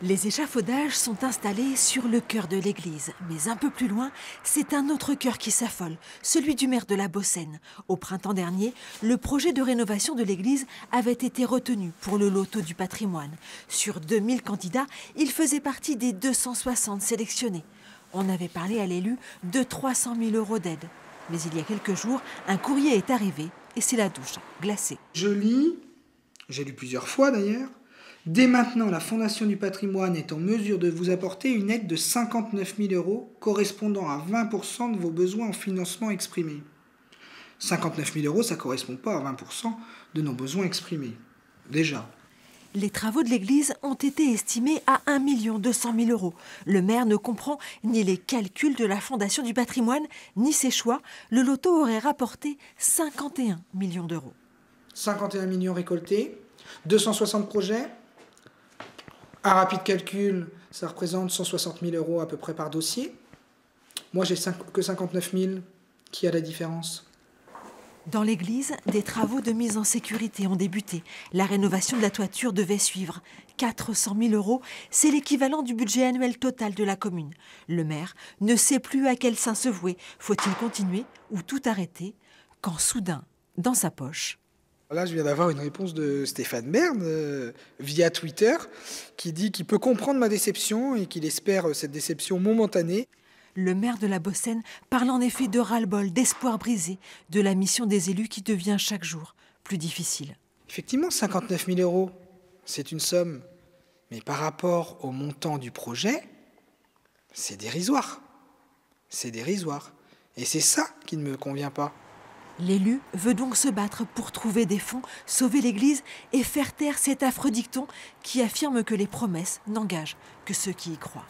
Les échafaudages sont installés sur le chœur de l'église. Mais un peu plus loin, c'est un autre chœur qui s'affole, celui du maire de la Bossène. Au printemps dernier, le projet de rénovation de l'église avait été retenu pour le loto du patrimoine. Sur 2000 candidats, il faisait partie des 260 sélectionnés. On avait parlé à l'élu de 300 000 € d'aide. Mais il y a quelques jours, un courrier est arrivé et c'est la douche glacée. Je lis, j'ai lu plusieurs fois d'ailleurs, dès maintenant, la Fondation du patrimoine est en mesure de vous apporter une aide de 59 000 € correspondant à 20% de vos besoins en financement exprimés. 59 000 €, ça ne correspond pas à 20% de nos besoins exprimés. Déjà. Les travaux de l'église ont été estimés à 1 200 000 €. Le maire ne comprend ni les calculs de la Fondation du patrimoine, ni ses choix. Le loto aurait rapporté 51 millions d'euros. 51 millions récoltés, 260 projets. Un rapide calcul, ça représente 160 000 € à peu près par dossier. Moi, j'ai que 59 000. Qui a la différence ? Dans l'église, des travaux de mise en sécurité ont débuté. La rénovation de la toiture devait suivre. 400 000 €, c'est l'équivalent du budget annuel total de la commune. Le maire ne sait plus à quel saint se vouer. Faut-il continuer ou tout arrêter ? Quand soudain, dans sa poche... Là, je viens d'avoir une réponse de Stéphane Bern via Twitter qui dit qu'il peut comprendre ma déception et qu'il espère cette déception momentanée. Le maire de la Bossène parle en effet de ras-le-bol, d'espoir brisé, de la mission des élus qui devient chaque jour plus difficile. Effectivement, 59 000 €, c'est une somme. Mais par rapport au montant du projet, c'est dérisoire. C'est dérisoire. Et c'est ça qui ne me convient pas. L'élu veut donc se battre pour trouver des fonds, sauver l'église et faire taire cet affreux dicton qui affirme que les promesses n'engagent que ceux qui y croient.